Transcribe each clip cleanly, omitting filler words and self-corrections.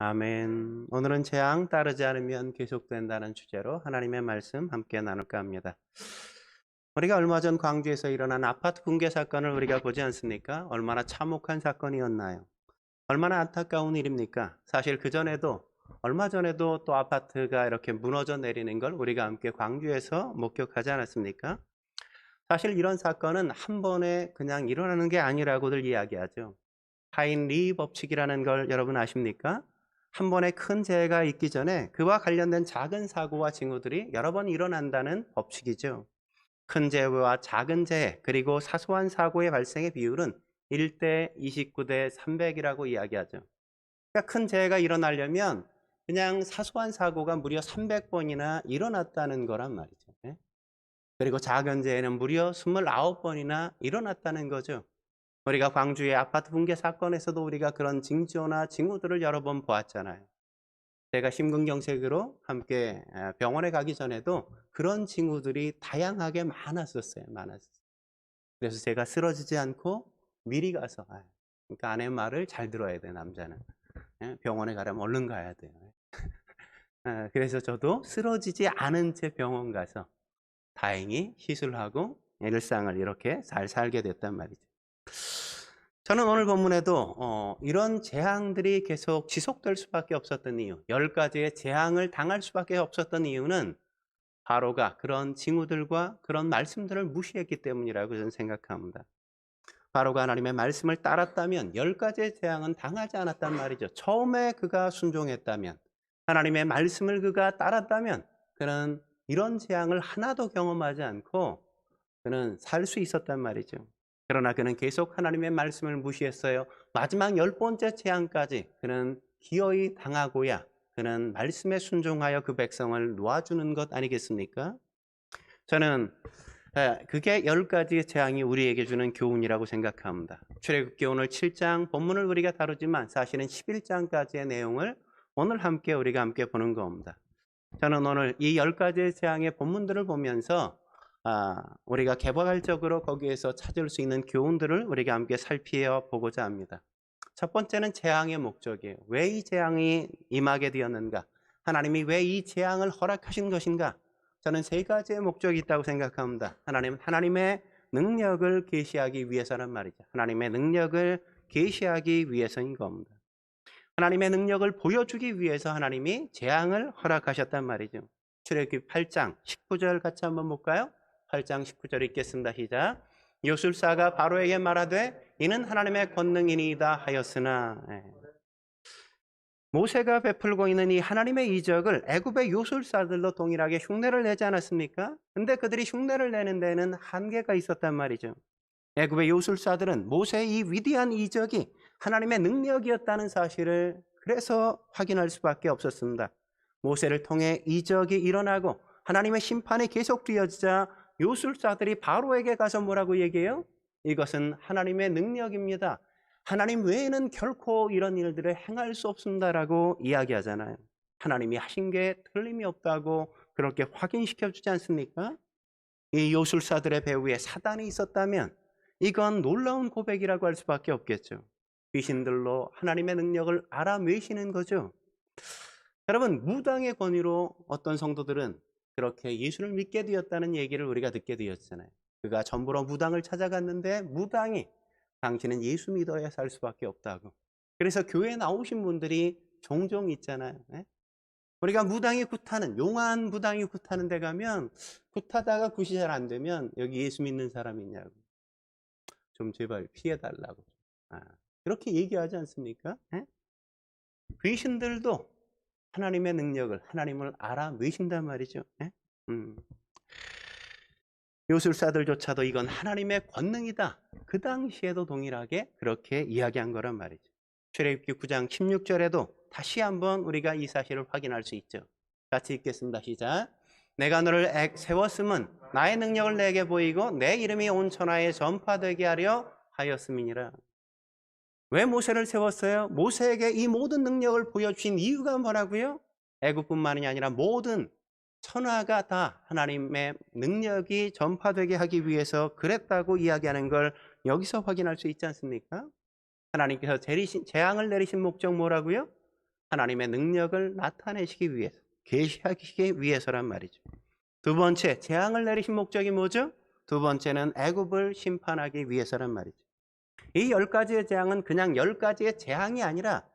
아멘. 오늘은 재앙 따르지 않으면 계속된다는 주제로 하나님의 말씀 함께 나눌까 합니다. 우리가 얼마 전 광주에서 일어난 아파트 붕괴 사건을 우리가 보지 않습니까? 얼마나 참혹한 사건이었나요? 얼마나 안타까운 일입니까? 사실 그전에도 얼마 전에도 또 아파트가 이렇게 무너져 내리는 걸 우리가 함께 광주에서 목격하지 않았습니까? 사실 이런 사건은 한 번에 그냥 일어나는 게 아니라고들 이야기하죠. 하인리 법칙이라는 걸 여러분 아십니까? 한 번에 큰 재해가 있기 전에 그와 관련된 작은 사고와 징후들이 여러 번 일어난다는 법칙이죠. 큰 재해와 작은 재해 그리고 사소한 사고의 발생의 비율은 1대 29대 300이라고 이야기하죠. 그러니까 큰 재해가 일어나려면 그냥 사소한 사고가 무려 300번이나 일어났다는 거란 말이죠. 예? 그리고 작은 재해는 무려 29번이나 일어났다는 거죠. 우리가 광주의 아파트 붕괴 사건에서도 우리가 그런 징조나 징후들을 여러 번 보았잖아요. 제가 심근경색으로 함께 병원에 가기 전에도 그런 징후들이 다양하게 많았었어요. 많았어요. 그래서 제가 쓰러지지 않고 미리 가서, 그러니까 아내 말을 잘 들어야 돼, 남자는. 병원에 가려면 얼른 가야 돼요. 그래서 저도 쓰러지지 않은 채 병원 가서 다행히 시술하고 일상을 이렇게 잘 살게 됐단 말이죠. 저는 오늘 본문에도 이런 재앙들이 계속 지속될 수밖에 없었던 이유, 10가지의 재앙을 당할 수밖에 없었던 이유는 바로가 그런 징후들과 그런 말씀들을 무시했기 때문이라고 저는 생각합니다. 바로가 하나님의 말씀을 따랐다면 10가지의 재앙은 당하지 않았단 말이죠. 처음에 그가 순종했다면, 하나님의 말씀을 그가 따랐다면 그는 이런 재앙을 하나도 경험하지 않고 그는 살 수 있었단 말이죠. 그러나 그는 계속 하나님의 말씀을 무시했어요. 마지막 10번째 재앙까지 그는 기어이 당하고야 그는 말씀에 순종하여 그 백성을 놓아주는 것 아니겠습니까? 저는 그게 10가지의 재앙이 우리에게 주는 교훈이라고 생각합니다. 출애굽기 오늘 7장 본문을 우리가 다루지만 사실은 11장까지의 내용을 오늘 우리가 함께 보는 겁니다. 저는 오늘 이 10가지의 재앙의 본문들을 보면서 우리가 개발적으로 거기에서 찾을 수 있는 교훈들을 우리가 함께 살펴보고자 합니다. 첫 번째는 재앙의 목적이에요. 왜 이 재앙이 임하게 되었는가? 하나님이 왜 이 재앙을 허락하신 것인가? 저는 세 가지의 목적이 있다고 생각합니다. 하나님의 능력을 계시하기 위해서란 말이죠. 하나님의 능력을 계시하기 위해서인 겁니다. 하나님의 능력을 보여주기 위해서 하나님이 재앙을 허락하셨단 말이죠. 출애굽기 8장 19절 같이 한번 볼까요? 8장 19절 읽겠습니다. 시작. 요술사가 바로에게 말하되 이는 하나님의 권능이니이다 하였으나 모세가 베풀고 있는 이 하나님의 이적을 애굽의 요술사들로 동일하게 흉내를 내지 않았습니까? 근데 그들이 흉내를 내는 데는 한계가 있었단 말이죠. 애굽의 요술사들은 모세의 이 위대한 이적이 하나님의 능력이었다는 사실을 그래서 확인할 수밖에 없었습니다. 모세를 통해 이적이 일어나고 하나님의 심판이 계속되어지자 요술사들이 바로에게 가서 뭐라고 얘기해요? 이것은 하나님의 능력입니다. 하나님 외에는 결코 이런 일들을 행할 수 없습니다라고 이야기하잖아요. 하나님이 하신 게 틀림이 없다고 그렇게 확인시켜 주지 않습니까? 이 요술사들의 배후에 사단이 있었다면 이건 놀라운 고백이라고 할 수밖에 없겠죠. 귀신들로 하나님의 능력을 알아내시는 거죠. 여러분, 무당의 권위로 어떤 성도들은 그렇게 예수를 믿게 되었다는 얘기를 우리가 듣게 되었잖아요. 그가 전부로 무당을 찾아갔는데 무당이 당신은 예수 믿어야 살 수밖에 없다고. 그래서 교회에 나오신 분들이 종종 있잖아요. 예? 우리가 무당이 굿하는, 용한 무당이 굿하는 데 가면 굿하다가 굿이 잘 안 되면 여기 예수 믿는 사람 있냐고. 좀 제발 피해달라고. 그렇게 얘기하지 않습니까? 예? 귀신들도 하나님의 능력을, 하나님을 알아내신단 말이죠. 예? 음. 요술사들조차도 이건 하나님의 권능이다. 그 당시에도 동일하게 그렇게 이야기한 거란 말이죠. 출애굽기 9장 16절에도 다시 한번 우리가 이 사실을 확인할 수 있죠. 같이 읽겠습니다. 시작. 내가 너를 세웠음은 나의 능력을 내게 보이고 내 이름이 온 천하에 전파되게 하려 하였음이니라. 왜 모세를 세웠어요? 모세에게 이 모든 능력을 보여주신 이유가 뭐라고요? 애굽뿐만이 아니라 모든 천하가 다 하나님의 능력이 전파되게 하기 위해서 그랬다고 이야기하는 걸 여기서 확인할 수 있지 않습니까? 하나님께서 재앙을 내리신 목적 뭐라고요? 하나님의 능력을 나타내시기 위해서, 계시하시기 위해서란 말이죠. 두 번째, 재앙을 내리신 목적이 뭐죠? 두 번째는 애굽을 심판하기 위해서란 말이죠. 이 10가지의 재앙은 그냥 10가지의 재앙이 아니라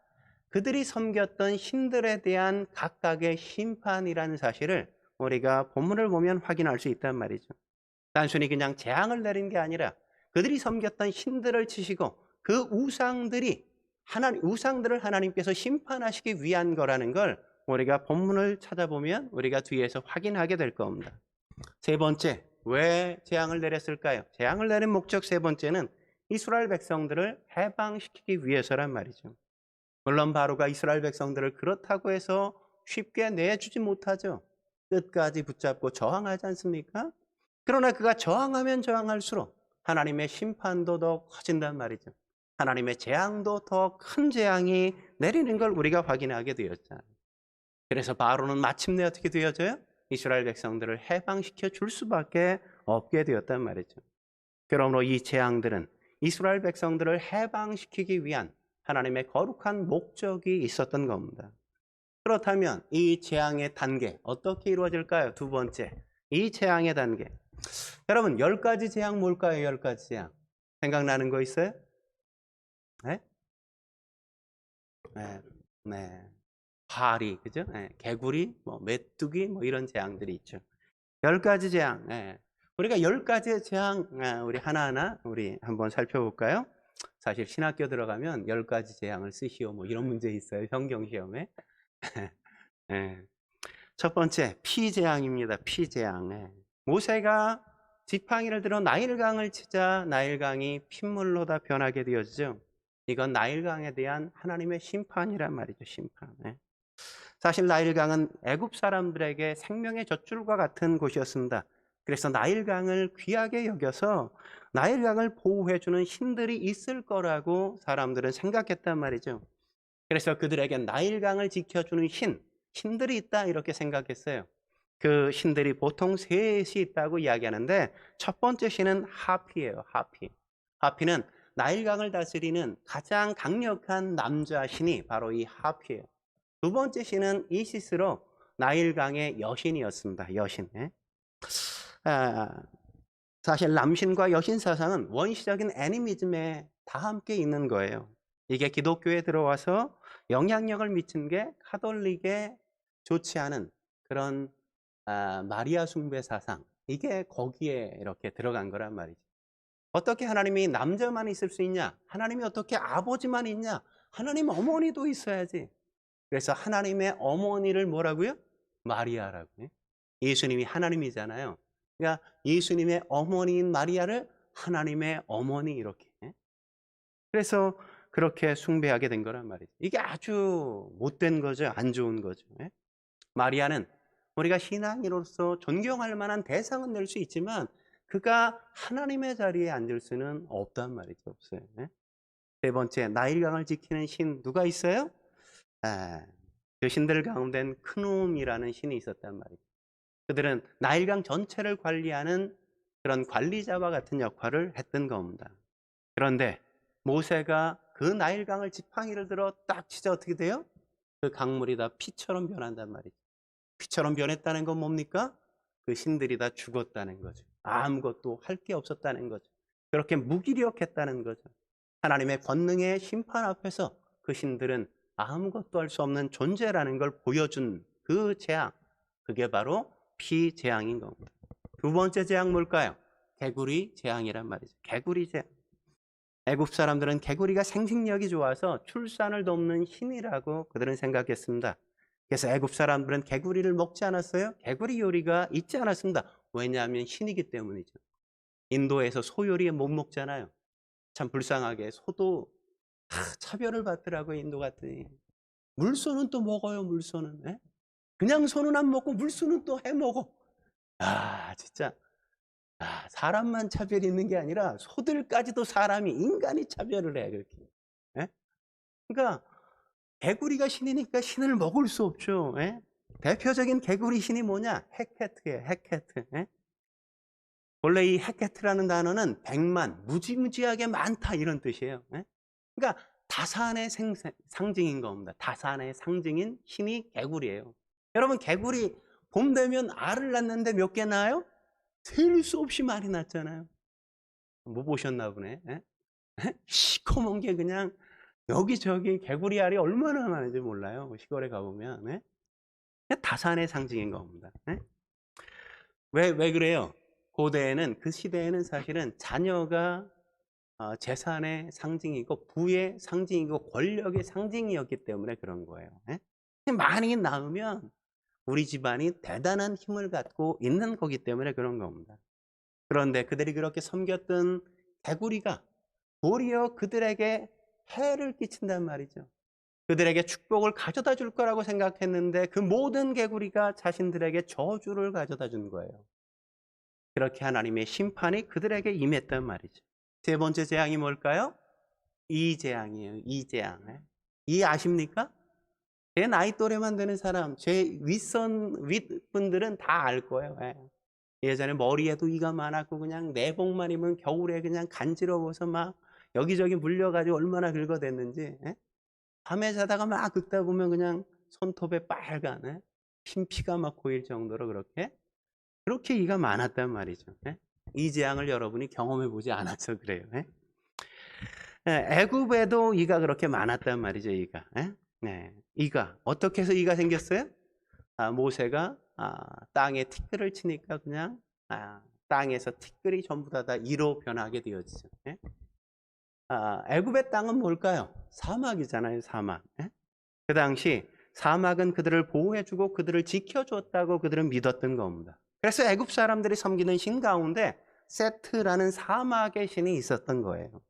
그들이 섬겼던 신들에 대한 각각의 심판이라는 사실을 우리가 본문을 보면 확인할 수 있단 말이죠. 단순히 그냥 재앙을 내린 게 아니라 그들이 섬겼던 신들을 치시고 그 우상들을 하나님께서 심판하시기 위한 거라는 걸 우리가 본문을 찾아보면 우리가 뒤에서 확인하게 될 겁니다. 세 번째, 왜 재앙을 내렸을까요? 재앙을 내린 목적 세 번째는 이스라엘 백성들을 해방시키기 위해서란 말이죠. 물론 바로가 이스라엘 백성들을 그렇다고 해서 쉽게 내주지 못하죠. 끝까지 붙잡고 저항하지 않습니까? 그러나 그가 저항하면 저항할수록 하나님의 심판도 더 커진단 말이죠. 하나님의 재앙도 더 큰 재앙이 내리는 걸 우리가 확인하게 되었잖아요. 그래서 바로는 마침내 어떻게 되어져요? 이스라엘 백성들을 해방시켜 줄 수밖에 없게 되었단 말이죠. 그러므로 이 재앙들은 이스라엘 백성들을 해방시키기 위한 하나님의 거룩한 목적이 있었던 겁니다. 그렇다면 이 재앙의 단계 어떻게 이루어질까요? 두 번째, 이 재앙의 단계. 여러분, 10가지 재앙 뭘까요? 10가지 재앙. 생각나는 거 있어요? 네? 네. 파리, 그죠? 네. 개구리, 메뚜기, 이런 재앙들이 있죠. 10가지 재앙. 네. 우리가 10가지의 재앙, 우리 하나하나 우리 한번 살펴볼까요? 사실 신학교 들어가면 10가지 재앙을 쓰시오, 이런 문제 있어요. 현경 시험에. 네. 첫 번째, 피재앙입니다. 피재앙. 네. 모세가 지팡이를 들어 나일강을 치자 나일강이 핏물로 다 변하게 되었죠. 이건 나일강에 대한 하나님의 심판이란 말이죠. 심판. 네. 사실 나일강은 애굽 사람들에게 생명의 젖줄과 같은 곳이었습니다. 그래서 나일강을 귀하게 여겨서 나일강을 보호해주는 신들이 있을 거라고 사람들은 생각했단 말이죠. 그래서 그들에게 나일강을 지켜주는 신들이 있다 이렇게 생각했어요. 그 신들이 보통 셋이 있다고 이야기하는데 첫 번째 신은 하피예요. 하피는 나일강을 다스리는 가장 강력한 남자 신이 바로 이 하피예요. 두 번째 신은 이시스로 나일강의 여신이었습니다. 여신. 사실 남신과 여신 사상은 원시적인 애니미즘에 다 함께 있는 거예요. 이게 기독교에 들어와서 영향력을 미친 게 카톨릭에 좋지 않은 그런 마리아 숭배 사상, 이게 거기에 이렇게 들어간 거란 말이죠. 어떻게 하나님이 남자만 있을 수 있냐? 하나님이 어떻게 아버지만 있냐? 하나님 어머니도 있어야지. 그래서 하나님의 어머니를 뭐라고요? 마리아라고요. 예수님이 하나님이잖아요. 그러니까 예수님의 어머니인 마리아를 하나님의 어머니 이렇게. 그래서 그렇게 숭배하게 된 거란 말이죠. 이게 아주 못된 거죠. 안 좋은 거죠. 마리아는 우리가 신앙인으로서 존경할 만한 대상은 될 수 있지만 그가 하나님의 자리에 앉을 수는 없단 말이죠. 없어요. 세 번째, 나일강을 지키는 신 누가 있어요? 그 신들 가운데는 크눔이라는 신이 있었단 말이죠. 그들은 나일강 전체를 관리하는 그런 관리자와 같은 역할을 했던 겁니다. 그런데 모세가 그 나일강을 지팡이를 들어 딱 치자 어떻게 돼요? 그 강물이 다 피처럼 변한단 말이죠. 피처럼 변했다는 건 뭡니까? 그 신들이 다 죽었다는 거죠. 아무것도 할 게 없었다는 거죠. 그렇게 무기력했다는 거죠. 하나님의 권능의 심판 앞에서 그 신들은 아무것도 할 수 없는 존재라는 걸 보여준 그 재앙, 그게 바로 피재앙인 겁니다. 두 번째 재앙 뭘까요? 개구리 재앙이란 말이죠. 개구리 재앙. 애굽 사람들은 개구리가 생식력이 좋아서 출산을 돕는 신이라고 그들은 생각했습니다. 그래서 애굽 사람들은 개구리를 먹지 않았어요. 개구리 요리가 있지 않았습니다. 왜냐하면 신이기 때문이죠. 인도에서 소 요리 못 먹잖아요. 참 불쌍하게 소도 다 차별을 받더라고요. 인도 갔더니. 물소는 또 먹어요. 물소는. 그냥 소는 안 먹고 물소는 또 해먹어. 진짜 사람만 차별이 있는 게 아니라 소들까지도 인간이 차별을 해. 그렇게. 그러니까 개구리가 신이니까 신을 먹을 수 없죠. 대표적인 개구리 신이 뭐냐? 헤케트예요. 헤케트. 원래 이 헤케트라는 단어는 100만, 무지무지하게 많다 이런 뜻이에요. 그러니까 다산의 상징인 겁니다. 다산의 상징인 신이 개구리예요. 여러분, 개구리 봄 되면 알을 낳는데 몇 개 낳아요? 셀 수 없이 많이 낳잖아요. 못 보셨나 보네. 예? 시커먼 게 그냥 여기저기 개구리 알이 얼마나 많은지 몰라요. 시골에 가보면. 예? 다산의 상징인 겁니다. 예? 왜 그래요? 고대에는, 그 시대에는 사실은 자녀가 재산의 상징이고 부의 상징이고 권력의 상징이었기 때문에 그런 거예요. 예? 많이 낳으면 우리 집안이 대단한 힘을 갖고 있는 거기 때문에 그런 겁니다. 그런데 그들이 그렇게 섬겼던 개구리가 도리어 그들에게 해를 끼친단 말이죠. 그들에게 축복을 가져다 줄 거라고 생각했는데 그 모든 개구리가 자신들에게 저주를 가져다 준 거예요. 그렇게 하나님의 심판이 그들에게 임했단 말이죠. 세 번째 재앙이 뭘까요? 이 재앙이에요. 이 재앙. 이 아십니까? 제 나이 또래만 되는 사람, 제 윗분들은 다 알 거예요. 예전에 머리에도 이가 많았고 그냥 내복만 입으면 겨울에 그냥 간지러워서 막 여기저기 물려가지고 얼마나 긁어댔는지. 밤에 자다가 막 긁다 보면 그냥 손톱에 빨간 흰피가 막 고일 정도로 그렇게 이가 많았단 말이죠. 이 재앙을 여러분이 경험해 보지 않아서 그래요. 애굽에도 이가 그렇게 많았단 말이죠. 이가. 이가 어떻게 해서 이가 생겼어요? 모세가 땅에 티끌을 치니까 그냥 땅에서 티끌이 전부 다 이로 변하게 되어지죠. 애굽의 땅은 뭘까요? 사막이잖아요. 사막. 그 당시 사막은 그들을 보호해주고 그들을 지켜줬다고 그들은 믿었던 겁니다. 그래서 애굽 사람들이 섬기는 신 가운데 세트라는 사막의 신이 있었던 거예요.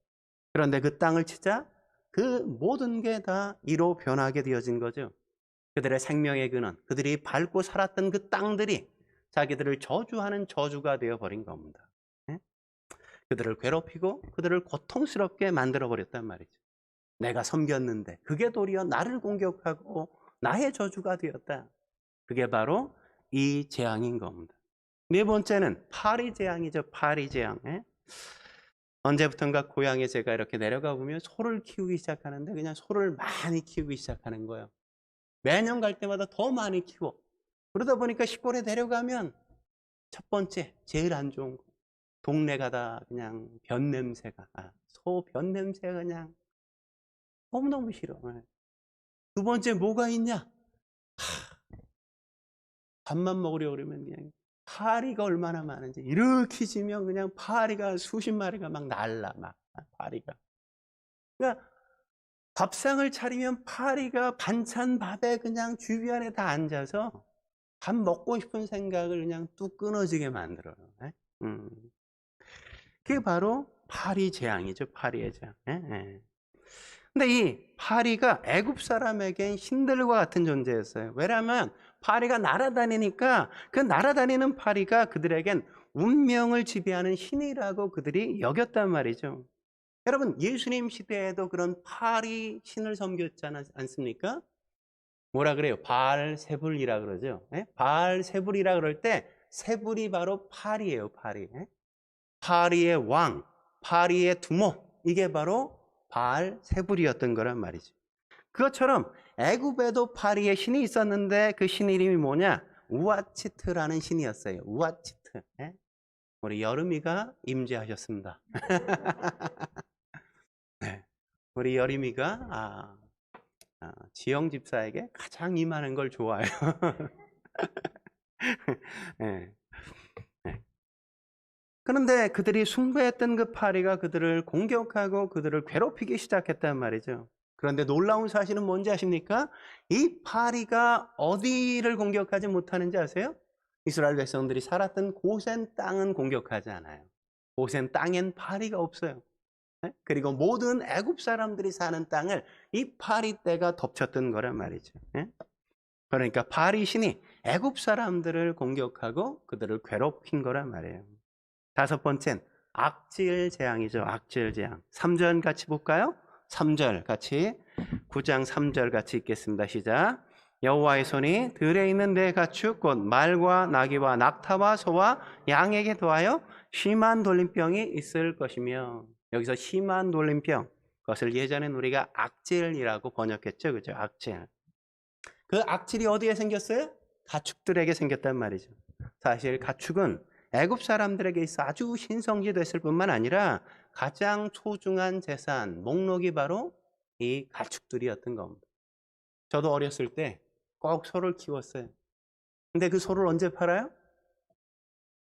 그런데 그 땅을 치자 그 모든 게 다 이로 변하게 되어진 거죠. 그들의 생명의 근원, 그들이 밟고 살았던 그 땅들이 자기들을 저주하는 저주가 되어버린 겁니다. 그들을 괴롭히고 그들을 고통스럽게 만들어버렸단 말이죠. 내가 섬겼는데 그게 도리어 나를 공격하고 나의 저주가 되었다. 그게 바로 이 재앙인 겁니다. 네 번째는 파리 재앙이죠. 파리 재앙. 언제부턴가 고향에 제가 이렇게 내려가 보면 소를 키우기 시작하는데 그냥 소를 많이 키우기 시작하는 거예요. 매년 갈 때마다 더 많이 키워. 그러다 보니까 시골에 내려가면 첫 번째 제일 안 좋은 거, 동네가 다 그냥 변 냄새가, 소 변 냄새가 그냥 너무너무 싫어. 두 번째 뭐가 있냐? 밥만 먹으려고 그러면 그냥 파리가 얼마나 많은지 이렇게 지면 그냥 파리가 수십 마리가 막 날라 막 파리가. 그러니까 밥상을 차리면 파리가 반찬 밥에 그냥 주변에 다 앉아서 밥 먹고 싶은 생각을 그냥 뚝 끊어지게 만들어요. 그게 바로 파리 재앙이죠. 파리의 재앙. 근데 이 파리가 애굽 사람에겐 신들과 같은 존재였어요. 왜냐하면 파리가 날아다니니까 그 날아다니는 파리가 그들에겐 운명을 지배하는 신이라고 그들이 여겼단 말이죠. 여러분, 예수님 시대에도 그런 파리 신을 섬겼지 않습니까? 뭐라 그래요? 바알세불이라 그러죠. 바알세불이라 그럴 때 세불이 바로 파리예요. 파리. 파리의 왕, 파리의 두목, 이게 바로 바알세불이었던 거란 말이죠. 그것처럼 애굽에도 파리의 신이 있었는데 그 신 이름이 뭐냐? 우아치트라는 신이었어요. 우아치트. 우리 여름이가 임재하셨습니다. 우리 여름이가 지영 집사에게 가장 임하는 걸 좋아해요. 그런데 그들이 숭배했던 그 파리가 그들을 공격하고 그들을 괴롭히기 시작했단 말이죠. 그런데 놀라운 사실은 뭔지 아십니까? 이 파리가 어디를 공격하지 못하는지 아세요? 이스라엘 백성들이 살았던 고센 땅은 공격하지 않아요. 고센 땅엔 파리가 없어요. 그리고 모든 애굽 사람들이 사는 땅을 이 파리 떼가 덮쳤던 거란 말이죠. 그러니까 파리 신이 애굽 사람들을 공격하고 그들을 괴롭힌 거란 말이에요. 다섯 번째는 악질 재앙이죠. 악질 재앙. 3절 같이 볼까요? 3절 같이 9장 3절 같이 읽겠습니다. 시작. 여호와의 손이 들에 있는 내 가축 곧 말과 나귀와 낙타와 소와 양에게 더하여 심한 돌림병이 있을 것이며, 여기서 심한 돌림병, 그것을 예전엔 우리가 악질이라고 번역했죠. 그죠? 악질. 그 악질이 어디에 생겼어요? 가축들에게 생겼단 말이죠. 사실 가축은 애굽 사람들에게 있어 아주 신성시 됐을 뿐만 아니라 가장 소중한 재산, 목록이 바로 이 가축들이었던 겁니다. 저도 어렸을 때 꼭 소를 키웠어요. 근데 그 소를 언제 팔아요?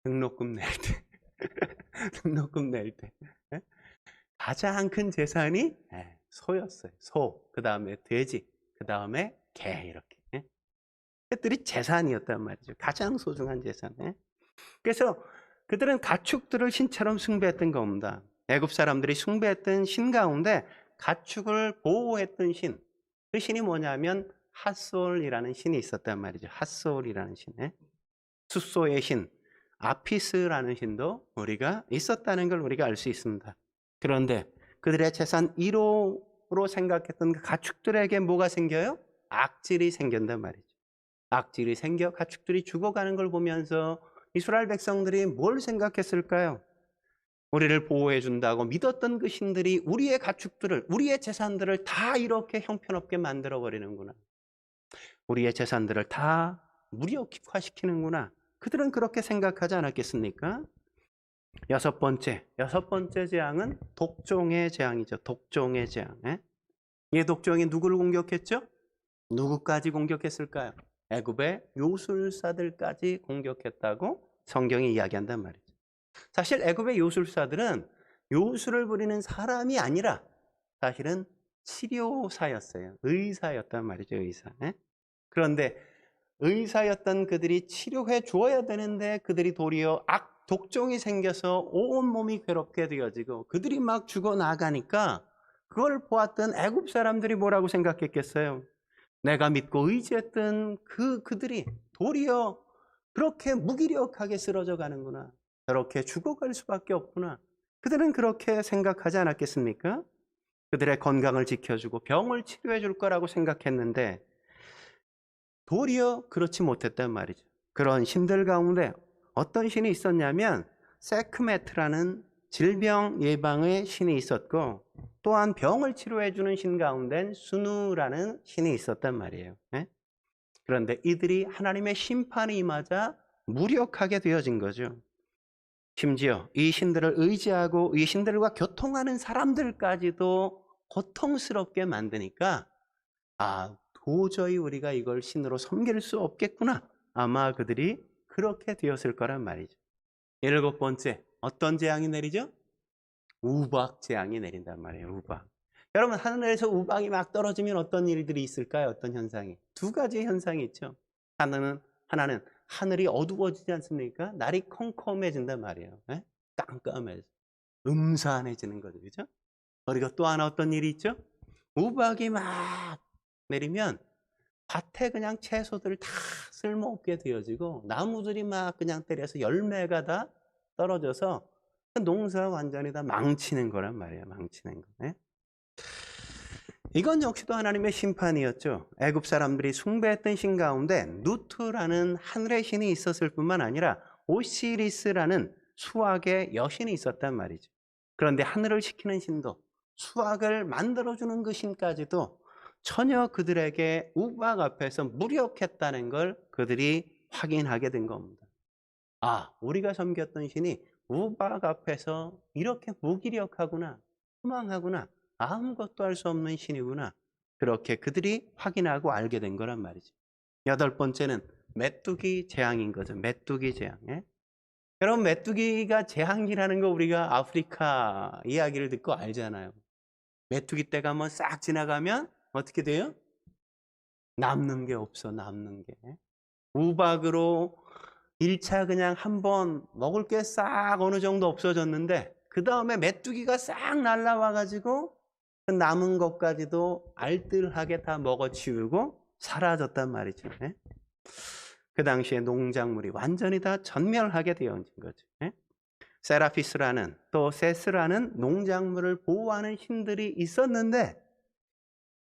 등록금 낼 때. 등록금 낼 때. 예? 가장 큰 재산이 소였어요. 소, 그 다음에 돼지, 그 다음에 개 이렇게. 그들이 재산이었단 말이죠. 가장 소중한 재산. 그래서 그들은 가축들을 신처럼 숭배했던 겁니다. 애굽 사람들이 숭배했던 신 가운데 가축을 보호했던 신, 그 신이 뭐냐면 핫솔이라는 신이 있었단 말이죠. 핫솔이라는 신, 숫소의 신, 아피스라는 신도 우리가 있었다는 걸 우리가 알 수 있습니다. 그런데 그들의 재산 1호로 생각했던 그 가축들에게 뭐가 생겨요? 악질이 생긴단 말이죠. 악질이 생겨 가축들이 죽어가는 걸 보면서 이스라엘 백성들이 뭘 생각했을까요? 우리를 보호해 준다고 믿었던 그 신들이 우리의 가축들을, 우리의 재산들을 다 이렇게 형편없게 만들어 버리는구나. 우리의 재산들을 다 무력화시키는구나. 그들은 그렇게 생각하지 않았겠습니까? 여섯 번째 재앙은 독종의 재앙이죠. 독종의 재앙. 이 독종이 누구를 공격했죠? 누구까지 공격했을까요? 애굽의 요술사들까지 공격했다고 성경이 이야기한단 말이죠. 사실 애굽의 요술사들은 요술을 부리는 사람이 아니라 사실은 치료사였어요. 의사였단 말이죠. 의사. 그런데 의사였던 그들이 치료해 주어야 되는데 그들이 도리어 독종이 생겨서 온몸이 괴롭게 되어지고 그들이 막 죽어나가니까 그걸 보았던 애굽 사람들이 뭐라고 생각했겠어요? 내가 믿고 의지했던 그들이 도리어 그렇게 무기력하게 쓰러져 가는구나. 저렇게 죽어갈 수밖에 없구나. 그들은 그렇게 생각하지 않았겠습니까? 그들의 건강을 지켜주고 병을 치료해 줄 거라고 생각했는데 도리어 그렇지 못했단 말이죠. 그런 신들 가운데 어떤 신이 있었냐면 세크메트라는 질병 예방의 신이 있었고 또한 병을 치료해 주는 신 가운데 수누라는 신이 있었단 말이에요. 그런데 이들이 하나님의 심판이 임하자 무력하게 되어진 거죠. 심지어 이 신들을 의지하고 이 신들과 교통하는 사람들까지도 고통스럽게 만드니까 도저히 우리가 이걸 신으로 섬길 수 없겠구나. 아마 그들이 그렇게 되었을 거란 말이죠. 일곱 번째, 어떤 재앙이 내리죠? 우박 재앙이 내린단 말이에요. 우박. 여러분, 하늘에서 우박이 막 떨어지면 어떤 일들이 있을까요? 어떤 현상이? 두 가지 현상이 있죠. 하나는 하늘이 어두워지지 않습니까? 날이 컴컴해진단 말이에요. 깜깜해져. 음산해지는 거죠. 그죠? 그리고 또 하나 어떤 일이 있죠? 우박이 막 내리면 밭에 그냥 채소들 다 쓸모없게 되어지고 나무들이 막 그냥 때려서 열매가 다 떨어져서 농사 완전히 다 망치는 거란 말이에요. 망치는 거. 이건 역시도 하나님의 심판이었죠. 애굽 사람들이 숭배했던 신 가운데 누트라는 하늘의 신이 있었을 뿐만 아니라 오시리스라는 수학의 여신이 있었단 말이죠. 그런데 하늘을 지키는 신도 수학을 만들어주는 그 신까지도 전혀 그들에게 우박 앞에서 무력했다는 걸 그들이 확인하게 된 겁니다. 우리가 섬겼던 신이 우박 앞에서 이렇게 무기력하구나, 허망하구나, 아무것도 할 수 없는 신이구나. 그렇게 그들이 확인하고 알게 된 거란 말이죠. 여덟 번째는 메뚜기 재앙인 거죠. 메뚜기 재앙. 여러분, 메뚜기가 재앙이라는 거 우리가 아프리카 이야기를 듣고 알잖아요. 메뚜기 떼가 한번 싹 지나가면 어떻게 돼요? 남는 게 없어, 남는 게. 우박으로 1차 그냥 한번 먹을 게 싹 어느 정도 없어졌는데 그 다음에 메뚜기가 싹 날라와가지고 그 남은 것까지도 알뜰하게 다 먹어치우고 사라졌단 말이죠. 그 당시에 농작물이 완전히 다 전멸하게 되어진 거죠. 세라피스라는 또 세스라는 농작물을 보호하는 신들이 있었는데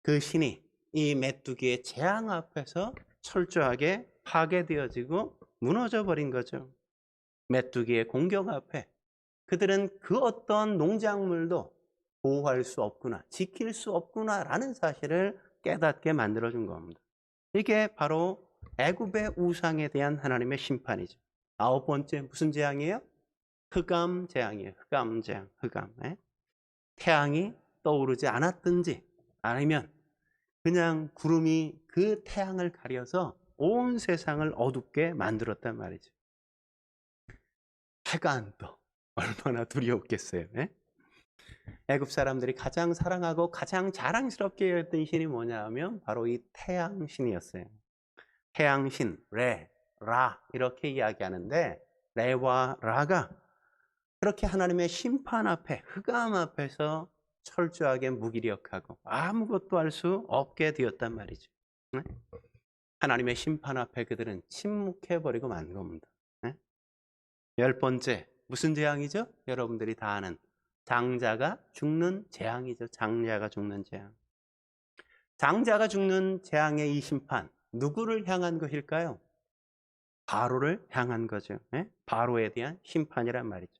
그 신이 이 메뚜기의 재앙 앞에서 철저하게 파괴되어지고 무너져 버린 거죠. 메뚜기의 공격 앞에 그들은 그 어떤 농작물도 보호할 수 없구나, 지킬 수 없구나라는 사실을 깨닫게 만들어준 겁니다. 이게 바로 애굽의 우상에 대한 하나님의 심판이죠. 아홉 번째 무슨 재앙이에요? 흑암 재앙이에요. 흑암 재앙, 흑암. 태양이 떠오르지 않았든지 아니면 그냥 구름이 그 태양을 가려서 온 세상을 어둡게 만들었단 말이죠. 해가 안 떠. 얼마나 두려웠겠어요. 애굽 사람들이 가장 사랑하고 가장 자랑스럽게 여겼던 신이 뭐냐 하면 바로 이 태양신이었어요. 태양신, 레, 라 이렇게 이야기하는데 레와 라가 그렇게 하나님의 심판 앞에, 흑암 앞에서 철저하게 무기력하고 아무것도 할 수 없게 되었단 말이죠. 하나님의 심판 앞에 그들은 침묵해버리고 만 겁니다. 열 번째, 무슨 재앙이죠? 여러분들이 다 아는 장자가 죽는 재앙이죠. 장자가 죽는 재앙. 장자가 죽는 재앙의 이 심판, 누구를 향한 것일까요? 바로를 향한 거죠. 바로에 대한 심판이란 말이죠.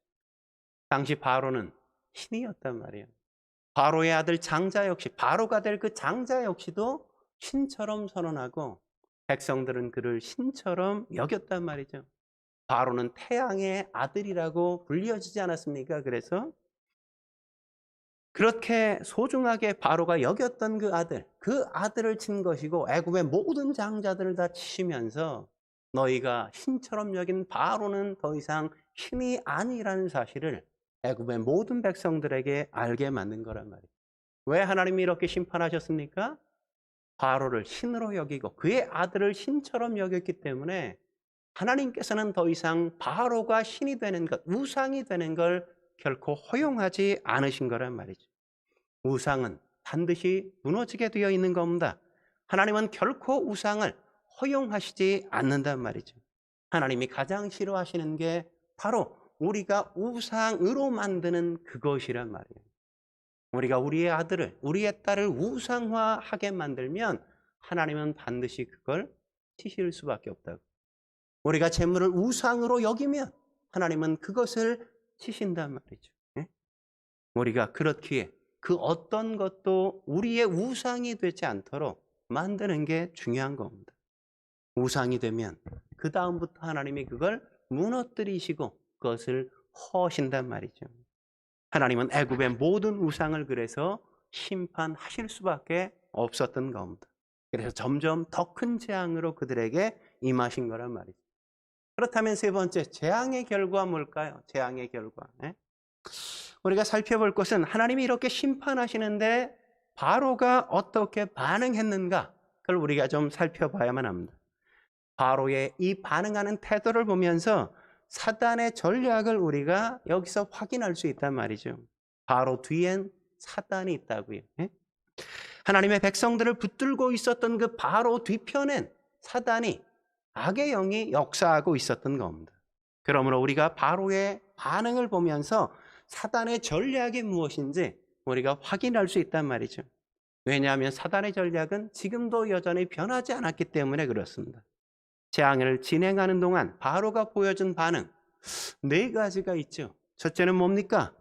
당시 바로는 신이었단 말이에요. 바로의 아들 장자 역시, 바로가 될 그 장자 역시도 신처럼 선언하고 백성들은 그를 신처럼 여겼단 말이죠. 바로는 태양의 아들이라고 불려지지 않았습니까? 그래서 그렇게 소중하게 바로가 여겼던 그 아들을 친 것이고 애굽의 모든 장자들을 다 치시면서 너희가 신처럼 여긴 바로는 더 이상 신이 아니라는 사실을 애굽의 모든 백성들에게 알게 만든 거란 말이에요. 왜 하나님이 이렇게 심판하셨습니까? 바로를 신으로 여기고 그의 아들을 신처럼 여겼기 때문에 하나님께서는 더 이상 바로가 신이 되는 것, 우상이 되는 걸 결코 허용하지 않으신 거란 말이죠. 우상은 반드시 무너지게 되어 있는 겁니다. 하나님은 결코 우상을 허용하시지 않는단 말이죠. 하나님이 가장 싫어하시는 게 바로 우리가 우상으로 만드는 그것이란 말이에요. 우리가 우리의 아들을, 우리의 딸을 우상화하게 만들면 하나님은 반드시 그걸 치실 수밖에 없다고. 우리가 재물을 우상으로 여기면 하나님은 그것을 치신단 말이죠. 우리가 그렇기에 그 어떤 것도 우리의 우상이 되지 않도록 만드는 게 중요한 겁니다. 우상이 되면 그 다음부터 하나님이 그걸 무너뜨리시고 그것을 허신단 말이죠. 하나님은 애굽의 모든 우상을 그래서 심판하실 수밖에 없었던 겁니다. 그래서 점점 더 큰 재앙으로 그들에게 임하신 거란 말이죠. 그렇다면 세 번째, 재앙의 결과 뭘까요? 재앙의 결과. 우리가 살펴볼 것은 하나님이 이렇게 심판하시는데 바로가 어떻게 반응했는가? 그걸 우리가 좀 살펴봐야만 합니다. 바로의 이 반응하는 태도를 보면서 사단의 전략을 우리가 여기서 확인할 수 있단 말이죠. 바로 뒤엔 사단이 있다고요. 하나님의 백성들을 붙들고 있었던 그 바로 뒤편엔 사단이, 악의 영이 역사하고 있었던 겁니다. 그러므로 우리가 바로의 반응을 보면서 사단의 전략이 무엇인지 우리가 확인할 수 있단 말이죠. 왜냐하면 사단의 전략은 지금도 여전히 변하지 않았기 때문에 그렇습니다. 재앙을 진행하는 동안 바로가 보여준 반응 네 가지가 있죠. 첫째는 뭡니까?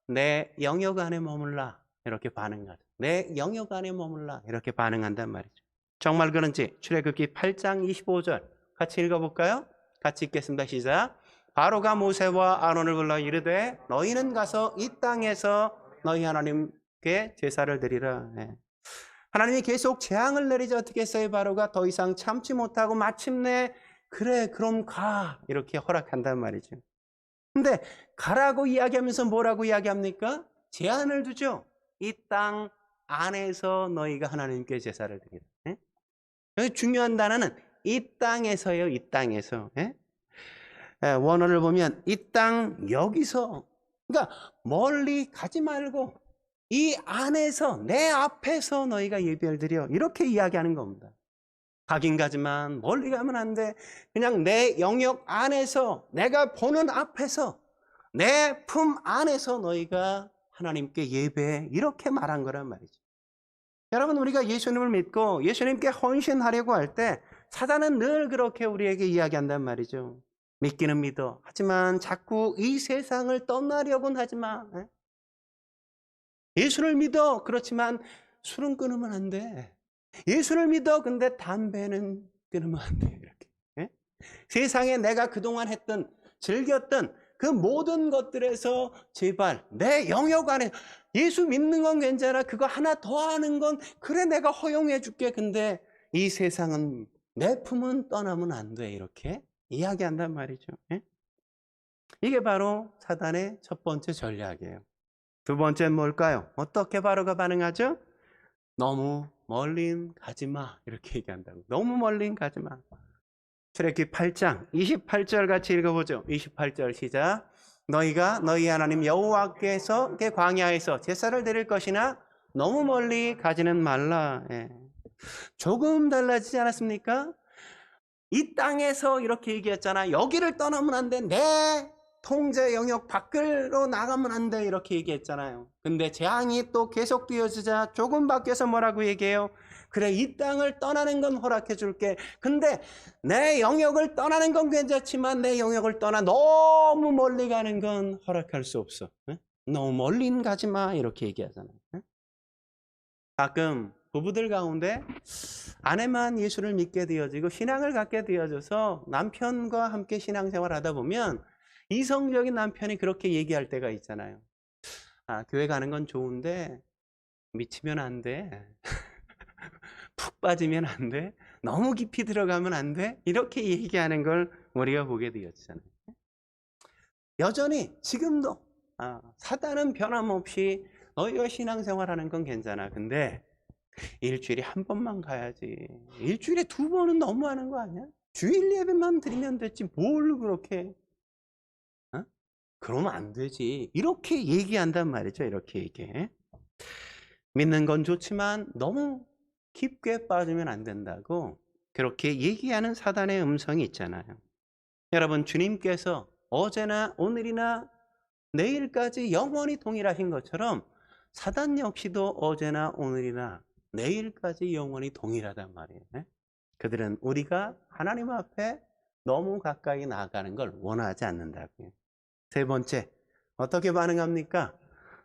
내 영역 안에 머물라 이렇게 반응하죠. 내 영역 안에 머물라 이렇게 반응한단 말이죠. 정말 그런지 출애굽기 8장 25절 같이 읽어볼까요? 같이 읽겠습니다. 시작. 바로가 모세와 아론을 불러 이르되 너희는 가서 이 땅에서 너희 하나님께 제사를 드리라. 하나님이 계속 재앙을 내리자 어떻게 했어요? 바로가 더 이상 참지 못하고 마침내 그래 그럼 가 이렇게 허락한단 말이죠. 근데 가라고 이야기하면서 뭐라고 이야기합니까? 제한을 두죠. 이 땅 안에서 너희가 하나님께 제사를 드리라. 여기 중요한 단어는 이 땅에서요. 이 땅에서. 원어를 보면 이 땅 여기서, 그러니까 멀리 가지 말고 이 안에서 내 앞에서 너희가 예배를 드려 이렇게 이야기하는 겁니다. 가긴 가지만 멀리 가면 안 돼. 그냥 내 영역 안에서 내가 보는 앞에서 내 품 안에서 너희가 하나님께 예배해 이렇게 말한 거란 말이죠. 여러분 우리가 예수님을 믿고 예수님께 헌신하려고 할 때 사단은 늘 그렇게 우리에게 이야기한단 말이죠. 믿기는 믿어. 하지만 자꾸 이 세상을 떠나려고는 하지 마. 예수를 믿어. 그렇지만 술은 끊으면 안 돼. 예수를 믿어. 근데 담배는 끊으면 안 돼. 이렇게. 예? 세상에 내가 그동안 했던, 즐겼던 그 모든 것들에서 제발 내 영역 안에 예수 믿는 건 괜찮아. 그거 하나 더 하는 건 그래 내가 허용해 줄게. 근데 이 세상은 내 품은 떠나면 안 돼. 이렇게 이야기한단 말이죠. 예? 이게 바로 사단의 첫 번째 전략이에요. 두 번째는 뭘까요? 어떻게 바로가 반응하죠? 너무 멀리 가지 마. 이렇게 얘기한다고. 너무 멀리 가지 마. 출애굽기 8장 28절 같이 읽어보죠. 28절 시작. 너희가 너희 하나님 여호와께서 광야에서 제사를 드릴 것이나 너무 멀리 가지는 말라. 예. 조금 달라지지 않았습니까? 이 땅에서 이렇게 얘기했잖아. 여기를 떠나면 안 돼. 내 통제 영역 밖으로 나가면 안 돼. 이렇게 얘기했잖아요. 근데 재앙이 또 계속 되어지자 조금 바뀌어서 뭐라고 얘기해요? 그래, 이 땅을 떠나는 건 허락해 줄게. 근데 내 영역을 떠나는 건 괜찮지만 내 영역을 떠나 너무 멀리 가는 건 허락할 수 없어. 응? 너무 멀리 가지 마. 이렇게 얘기하잖아요. 응? 가끔 부부들 가운데 아내만 예수를 믿게 되어지고 신앙을 갖게 되어져서 남편과 함께 신앙생활 하다 보면 이성적인 남편이 그렇게 얘기할 때가 있잖아요. 아, 교회 가는 건 좋은데 미치면 안 돼. 푹 빠지면 안 돼. 너무 깊이 들어가면 안 돼. 이렇게 얘기하는 걸 우리가 보게 되었잖아요. 여전히 지금도 사단은 변함없이 너희가 신앙생활하는 건 괜찮아. 근데 일주일에 한 번만 가야지. 일주일에 두 번은 너무하는 거 아니야? 주일 예배만 드리면 됐지. 뭘 그렇게? 어? 그러면 안 되지. 이렇게 얘기한단 말이죠. 이렇게 얘기해. 믿는 건 좋지만 너무 깊게 빠지면 안 된다고 그렇게 얘기하는 사단의 음성이 있잖아요. 여러분, 주님께서 어제나 오늘이나 내일까지 영원히 동일하신 것처럼 사단 역시도 어제나 오늘이나 내일까지 영원히 동일하단 말이에요. 그들은 우리가 하나님 앞에 너무 가까이 나아가는 걸 원하지 않는다고요. 세 번째, 어떻게 반응합니까?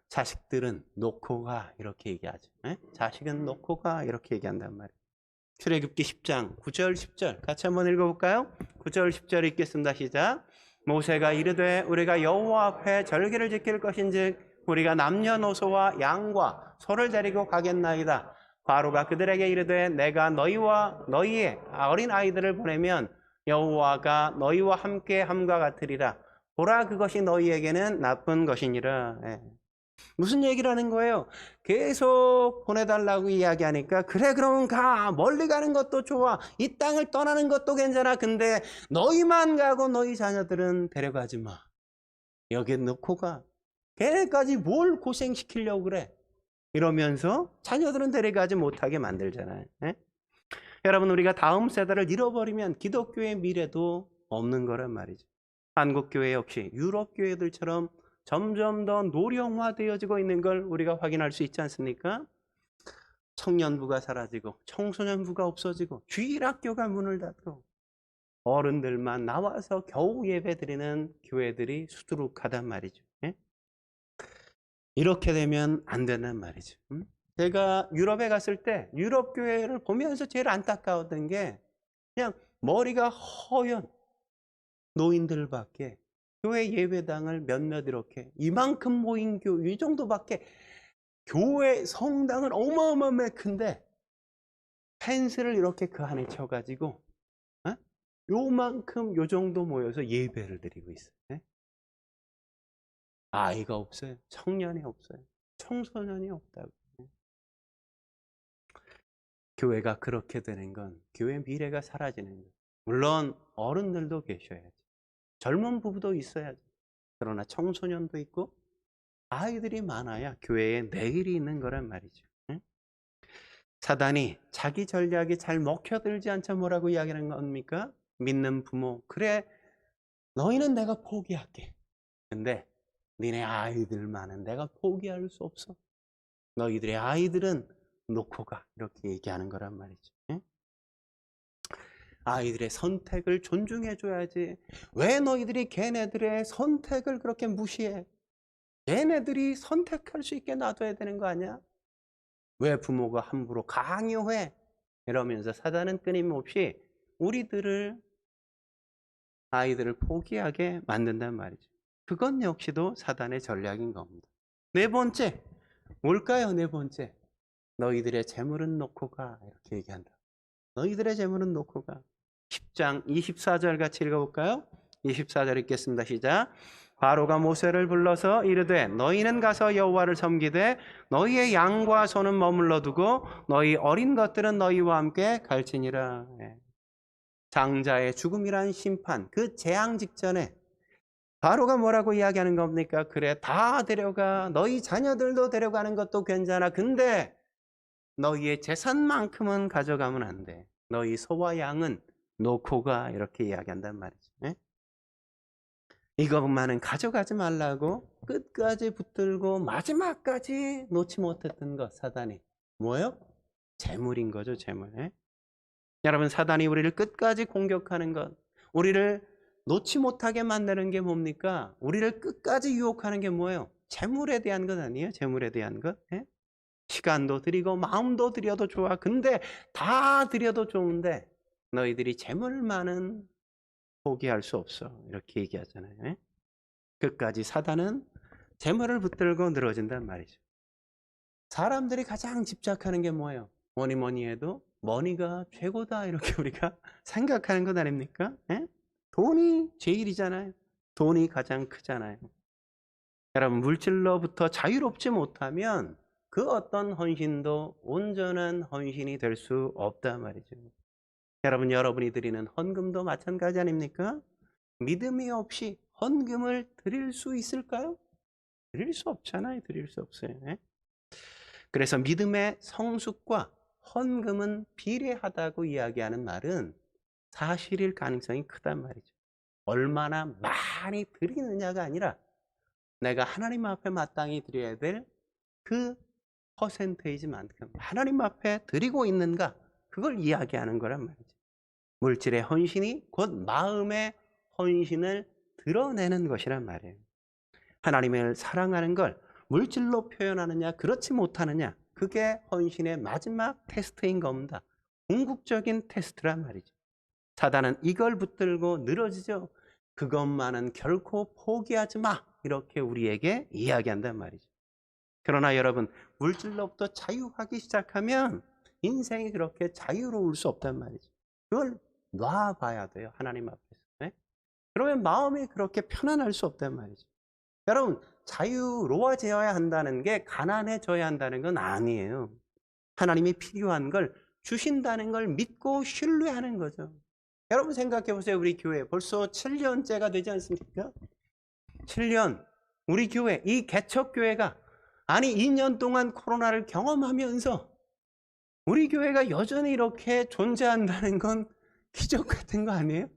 자식들은 놓고 가. 이렇게 얘기하죠. 자식은 놓고 가. 이렇게 얘기한단 말이에요. 출애굽기 10장 9절 10절 같이 한번 읽어볼까요? 9절 10절 읽겠습니다. 시작. 모세가 이르되 우리가 여호와 앞에 절기를 지킬 것인즉 우리가 남녀노소와 양과 소를 데리고 가겠나이다. 바로가 그들에게 이르되 내가 너희와 너희의 어린 아이들을 보내면 여호와가 너희와 함께 함과 같으리라. 보라, 그것이 너희에게는 나쁜 것이니라. 무슨 얘기를 하는 거예요? 계속 보내달라고 이야기하니까 그래, 그러면 가. 멀리 가는 것도 좋아. 이 땅을 떠나는 것도 괜찮아. 근데 너희만 가고 너희 자녀들은 데려가지 마. 여기에 넣고 가. 걔네까지 뭘 고생시키려고 그래. 이러면서 자녀들은 데려가지 못하게 만들잖아요. 여러분, 우리가 다음 세대를 잃어버리면 기독교의 미래도 없는 거란 말이죠. 한국교회 역시 유럽 교회들처럼 점점 더 노령화되어지고 있는 걸 우리가 확인할 수 있지 않습니까? 청년부가 사라지고 청소년부가 없어지고 주일학교가 문을 닫고 어른들만 나와서 겨우 예배드리는 교회들이 수두룩하단 말이죠. 이렇게 되면 안 된단 말이죠. 제가 유럽에 갔을 때 유럽 교회를 보면서 제일 안타까웠던 게 그냥 머리가 허연 노인들밖에 교회 예배당을 몇몇 이렇게 이만큼 모인 교회 이 정도밖에 교회 성당은 어마어마하게 큰데 펜스를 이렇게 그 안에 쳐가지고 요만큼 요 정도 모여서 예배를 드리고 있어요. 아이가 없어요. 청년이 없어요. 청소년이 없다고. 교회가 그렇게 되는 건 교회 미래가 사라지는 거예요. 물론 어른들도 계셔야지. 젊은 부부도 있어야지. 그러나 청소년도 있고 아이들이 많아야 교회에 내일이 있는 거란 말이죠. 사단이 자기 전략이 잘 먹혀들지 않자 뭐라고 이야기하는 겁니까? 믿는 부모, 그래 너희는 내가 포기할게. 근데 니네 아이들만은 내가 포기할 수 없어. 너희들의 아이들은 놓고 가. 이렇게 얘기하는 거란 말이죠. 아이들의 선택을 존중해 줘야지. 왜 너희들이 걔네들의 선택을 그렇게 무시해? 얘네들이 선택할 수 있게 놔둬야 되는 거 아니야? 왜 부모가 함부로 강요해? 이러면서 사단은 끊임없이 우리들을, 아이들을 포기하게 만든단 말이죠. 그건 역시도 사단의 전략인 겁니다. 네 번째, 뭘까요? 네 번째, 너희들의 재물은 놓고 가, 이렇게 얘기한다. 너희들의 재물은 놓고 가. 10장 24절 같이 읽어볼까요? 24절 읽겠습니다. 시작. 바로가 모세를 불러서 이르되 너희는 가서 여호와를 섬기되 너희의 양과 소는 머물러 두고 너희 어린 것들은 너희와 함께 갈지니라. 장자의 죽음이란 심판, 그 재앙 직전에 바로가 뭐라고 이야기하는 겁니까? 그래, 다 데려가. 너희 자녀들도 데려가는 것도 괜찮아. 근데 너희의 재산만큼은 가져가면 안 돼. 너희 소와 양은 놓고 가. 이렇게 이야기한단 말이죠. 이것만은 가져가지 말라고 끝까지 붙들고 마지막까지 놓지 못했던 것, 사단이 뭐예요? 재물인 거죠. 재물. 여러분, 사단이 우리를 끝까지 공격하는 것, 우리를 놓지 못하게 만드는 게 뭡니까? 우리를 끝까지 유혹하는 게 뭐예요? 재물에 대한 것 아니에요? 재물에 대한 것. 시간도 드리고 마음도 드려도 좋아. 근데 다 드려도 좋은데 너희들이 재물만은 포기할 수 없어. 이렇게 얘기하잖아요. 끝까지 사단은 재물을 붙들고 늘어진단 말이죠. 사람들이 가장 집착하는 게 뭐예요? 뭐니 뭐니 해도 머니가 최고다, 이렇게 우리가 생각하는 것 아닙니까? 돈이 제일이잖아요. 돈이 가장 크잖아요. 여러분, 물질로부터 자유롭지 못하면 그 어떤 헌신도 온전한 헌신이 될 수 없단 말이죠. 여러분, 여러분이 드리는 헌금도 마찬가지 아닙니까? 믿음이 없이 헌금을 드릴 수 있을까요? 드릴 수 없잖아요. 드릴 수 없어요. 그래서 믿음의 성숙과 헌금은 비례하다고 이야기하는 말은 사실일 가능성이 크단 말이죠. 얼마나 많이 드리느냐가 아니라 내가 하나님 앞에 마땅히 드려야 될 그 퍼센테이지만큼 하나님 앞에 드리고 있는가, 그걸 이야기하는 거란 말이죠. 물질의 헌신이 곧 마음의 헌신을 드러내는 것이란 말이에요. 하나님을 사랑하는 걸 물질로 표현하느냐 그렇지 못하느냐, 그게 헌신의 마지막 테스트인 겁니다. 궁극적인 테스트란 말이죠. 사단은 이걸 붙들고 늘어지죠. 그것만은 결코 포기하지 마, 이렇게 우리에게 이야기한단 말이죠. 그러나 여러분, 물질로부터 자유하기 시작하면 인생이 그렇게 자유로울 수 없단 말이죠. 그걸 놔봐야 돼요, 하나님 앞에서. 그러면 마음이 그렇게 편안할 수 없단 말이죠. 여러분, 자유로워져야 한다는 게 가난해져야 한다는 건 아니에요. 하나님이 필요한 걸 주신다는 걸 믿고 신뢰하는 거죠. 여러분, 생각해 보세요. 우리 교회 벌써 7년째가 되지 않습니까? 7년. 우리 교회, 이 개척교회가, 아니 2년 동안 코로나를 경험하면서 우리 교회가 여전히 이렇게 존재한다는 건 기적 같은 거 아니에요?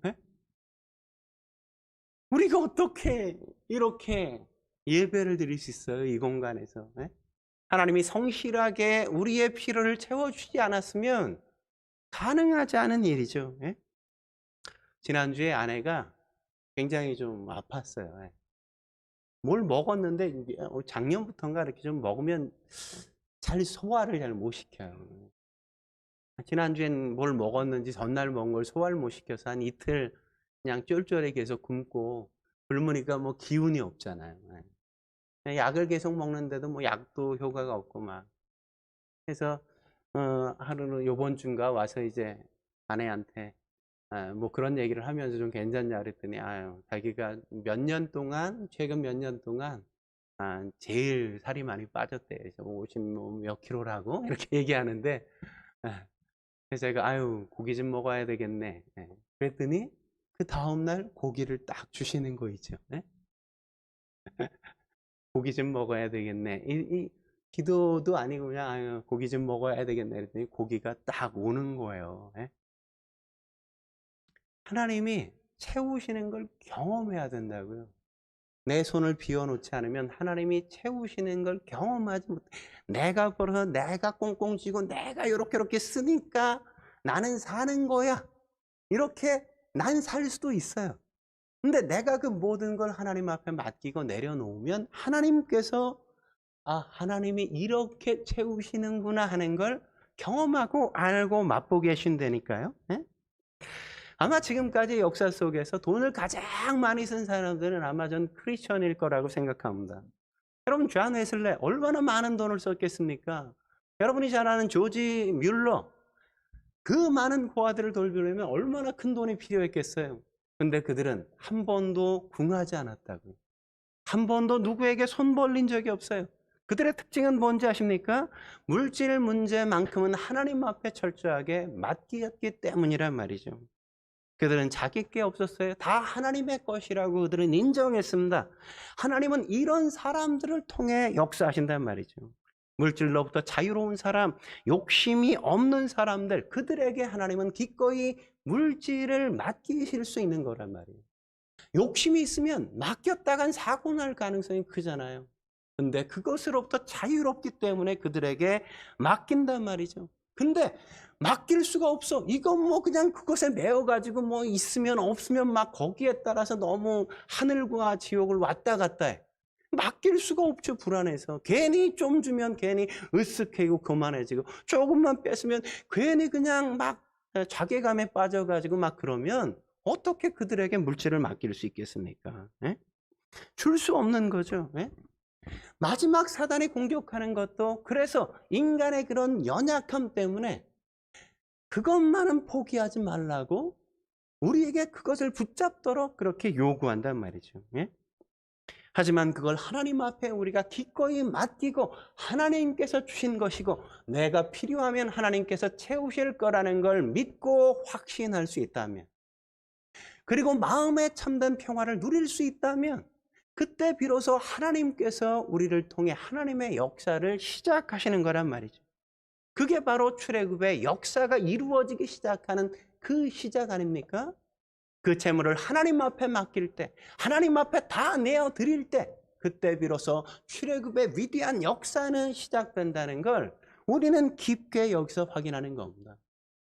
우리가 어떻게 이렇게 예배를 드릴 수 있어요? 이 공간에서. 하나님이 성실하게 우리의 필요를 채워주지 않았으면 가능하지 않은 일이죠. 지난주에 아내가 굉장히 좀 아팠어요. 뭘 먹었는데 작년부터인가 이렇게 좀 먹으면 잘 소화를 잘 못 시켜요. 지난주엔 뭘 먹었는지 전날 먹은 걸 소화를 못 시켜서 한 이틀 그냥 쫄쫄하게 계속 굶고, 굶으니까 뭐 기운이 없잖아요. 약을 계속 먹는데도 뭐 약도 효과가 없고 막. 그래서 하루는 요번 주인가 와서 이제 아내한테 뭐 그런 얘기를 하면서 좀 괜찮냐 그랬더니, 자기가 몇 년 동안, 최근 몇 년 동안 제일 살이 많이 빠졌대. 그래서 50 몇 킬로라고 이렇게 얘기하는데, 그래서 제가 고기 좀 먹어야 되겠네. 그랬더니 그 다음날 고기를 딱 주시는 거 있죠. 고기 좀 먹어야 되겠네. 이 기도도 아니고 그냥 고기 좀 먹어야 되겠네. 그랬더니 고기가 딱 오는 거예요. 하나님이 채우시는 걸 경험해야 된다고요. 내 손을 비워놓지 않으면 하나님이 채우시는 걸 경험하지 못해. 내가 벌어서 내가 꽁꽁 쥐고 내가 이렇게 쓰니까 나는 사는 거야, 이렇게 난 살 수도 있어요. 근데 내가 그 모든 걸 하나님 앞에 맡기고 내려놓으면 하나님께서 하나님이 이렇게 채우시는구나 하는 걸 경험하고 알고 맛보고 계신다니까요. 예? 아마 지금까지 역사 속에서 돈을 가장 많이 쓴 사람들은 아마 전 크리스천일 거라고 생각합니다. 여러분, 존 웨슬레 얼마나 많은 돈을 썼겠습니까? 여러분이 잘 아는 조지 뮬러, 그 많은 고아들을 돌보려면 얼마나 큰 돈이 필요했겠어요. 근데 그들은 한 번도 궁하지 않았다고요. 한 번도 누구에게 손 벌린 적이 없어요. 그들의 특징은 뭔지 아십니까? 물질 문제만큼은 하나님 앞에 철저하게 맡겼기 때문이란 말이죠. 그들은 자기 게 없었어요. 다 하나님의 것이라고 그들은 인정했습니다. 하나님은 이런 사람들을 통해 역사하신단 말이죠. 물질로부터 자유로운 사람, 욕심이 없는 사람들, 그들에게 하나님은 기꺼이 물질을 맡기실 수 있는 거란 말이에요. 욕심이 있으면 맡겼다간 사고 날 가능성이 크잖아요. 근데 그것으로부터 자유롭기 때문에 그들에게 맡긴단 말이죠. 근데 맡길 수가 없어. 이건 뭐 그냥 그것에 매여가지고 뭐 있으면 없으면 막 거기에 따라서 너무 하늘과 지옥을 왔다 갔다 해. 맡길 수가 없죠. 불안해서. 괜히 좀 주면 괜히 으쓱해지고 교만해지고, 조금만 뺏으면 괜히 그냥 막 자괴감에 빠져가지고 막 그러면 어떻게 그들에게 물질을 맡길 수 있겠습니까? 줄 수 없는 거죠. 마지막 사단이 공격하는 것도 그래서 인간의 그런 연약함 때문에 그것만은 포기하지 말라고 우리에게 그것을 붙잡도록 그렇게 요구한단 말이죠. 하지만 그걸 하나님 앞에 우리가 기꺼이 맡기고 하나님께서 주신 것이고 내가 필요하면 하나님께서 채우실 거라는 걸 믿고 확신할 수 있다면, 그리고 마음의 참된 평화를 누릴 수 있다면, 그때 비로소 하나님께서 우리를 통해 하나님의 역사를 시작하시는 거란 말이죠. 그게 바로 출애굽의 역사가 이루어지기 시작하는 그 시작 아닙니까? 그 재물을 하나님 앞에 맡길 때, 하나님 앞에 다 내어드릴 때, 그때 비로소 출애굽의 위대한 역사는 시작된다는 걸 우리는 깊게 여기서 확인하는 겁니다.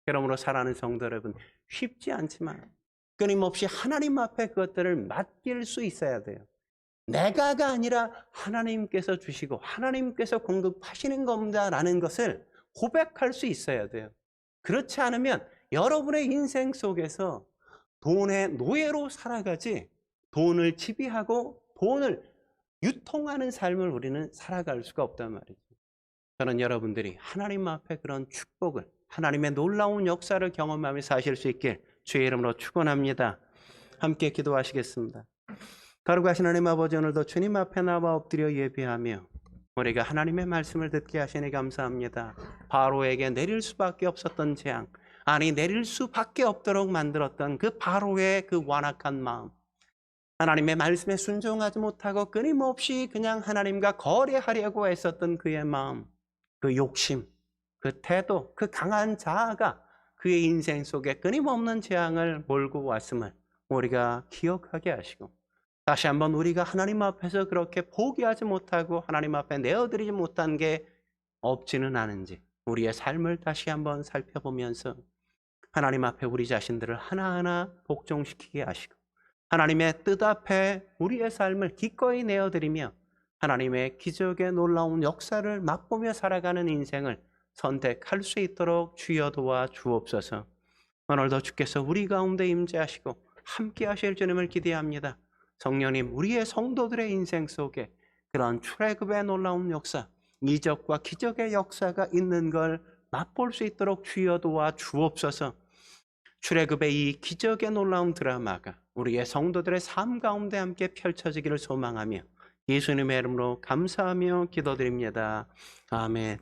그러므로 사랑하는 성도 여러분, 쉽지 않지만 끊임없이 하나님 앞에 그것들을 맡길 수 있어야 돼요. 내가가 아니라 하나님께서 주시고 하나님께서 공급하시는 겁니다라는 것을 고백할 수 있어야 돼요. 그렇지 않으면 여러분의 인생 속에서 돈의 노예로 살아가지, 돈을 지배하고 돈을 유통하는 삶을 우리는 살아갈 수가 없단 말이죠. 저는 여러분들이 하나님 앞에 그런 축복을, 하나님의 놀라운 역사를 경험하며 사실 수 있길 주의 이름으로 축원합니다. 함께 기도하시겠습니다. 거룩하신 하나님 아버지, 오늘도 주님 앞에 나와 엎드려 예배하며 우리가 하나님의 말씀을 듣게 하시니 감사합니다. 바로에게 내릴 수밖에 없었던 재앙, 아니 내릴 수밖에 없도록 만들었던 그 바로의 그 완악한 마음, 하나님의 말씀에 순종하지 못하고 끊임없이 그냥 하나님과 거래하려고 했었던 그의 마음, 그 욕심, 그 태도, 그 강한 자아가 그의 인생 속에 끊임없는 재앙을 몰고 왔음을 우리가 기억하게 하시고, 다시 한번 우리가 하나님 앞에서 그렇게 포기하지 못하고 하나님 앞에 내어드리지 못한 게 없지는 않은지 우리의 삶을 다시 한번 살펴보면서 하나님 앞에 우리 자신들을 하나하나 복종시키게 하시고 하나님의 뜻 앞에 우리의 삶을 기꺼이 내어드리며 하나님의 기적의 놀라운 역사를 맛보며 살아가는 인생을 선택할 수 있도록 주여 도와 주옵소서. 오늘도 주께서 우리 가운데 임재하시고 함께 하실 주님을 기대합니다. 성령님, 우리의 성도들의 인생 속에 그런 출애굽의 놀라운 역사, 이적과 기적의 역사가 있는 걸 맛볼 수 있도록 주여 도와 주옵소서. 출애굽의 이 기적의 놀라운 드라마가 우리의 성도들의 삶 가운데 함께 펼쳐지기를 소망하며 예수님의 이름으로 감사하며 기도드립니다. 아멘.